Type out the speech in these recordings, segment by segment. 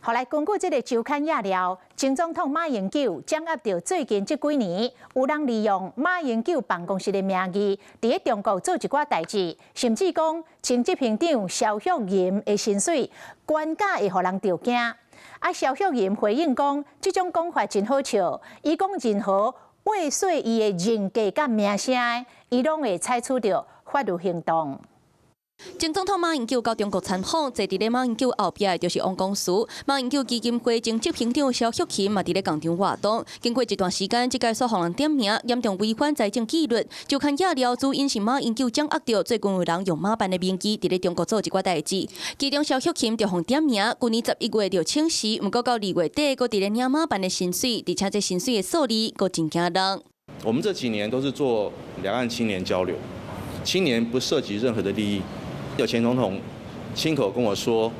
後來根據這個週刊亞料，前總統馬英九掌握到最近這幾年有人利用馬英九辦公室的名義，在中國做一寡代志，甚至講前執行長蕭旭炎的薪水官價會讓人着驚。啊，蕭旭炎回應講，這種講法真好笑，伊講任何猥褻伊的人格甲名聲的，伊攏會採取着法律行動。前總統馬英九到中國參訪，坐佇咧馬英九後壁的就是王光蘇。馬英九基金會前執行長蕭旭炎嘛佇咧共場活動。經過一段時間，這個所讓人點名嚴重違反財政紀律，就看亞料主因是馬英九掌握到最近有人用馬辦的名義佇咧中國做一寡代志。其中蕭旭炎就互點名，去年11月就請示，毋過到2月底，佫佇咧領馬辦的薪水，而且這薪水的數字佫真驚人。我們這幾年都是做兩岸青年交流，青年不涉及任何的利益。有前總統親口跟我說，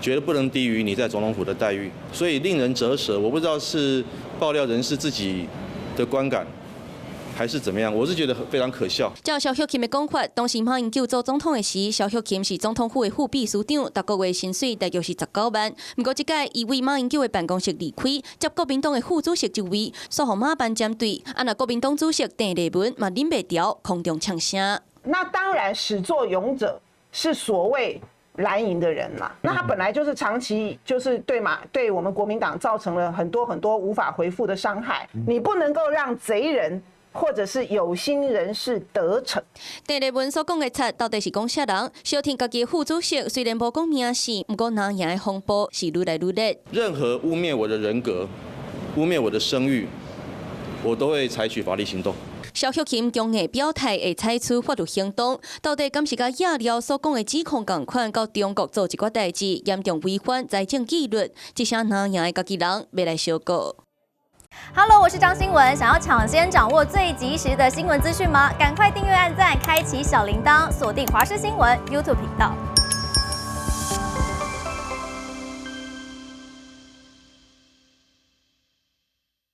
絕對不能低於你在總統府的待遇，所以令人嘖舌。我不知道是爆料人士自己的觀感，還是怎麼樣，我是覺得非常可笑。照蕭旭炎的講法，當時馬英九做總統的時，蕭旭炎是總統府的副秘書長，每個月薪水大約是19萬。不過這屆伊為馬英九的辦公室離開，接國民黨的副主席職位，所讓馬辦針對。啊，那國民黨主席鄧麗文嘛忍袂住，空中嗆聲。那當然，始作俑者是所謂藍營的人嘛，那他本來就是長期就是對我們國民黨造成了很多無法回復的傷害，你不能夠讓賊人或者是有心人士得逞。鄧麗文所講的賊到底是講啥人？小婷家己的副主席雖然無講名姓，不過拿贏的風波是愈來愈烈。任何污蔑我的人格、污蔑我的聲譽，我都會採取法律行動。蕭旭炎強硬表態會採取法律行動，到底敢是甲亞料所講的指控同款，到中國做一寡代志，嚴重違反財政紀律，這些拿贏的家己人要來小告。Hello， 我是張新文，想要搶先掌握最及時的新聞資訊嗎？趕快訂閱、按讚、開啟小鈴鐺，鎖定華視新聞 YouTube 頻道。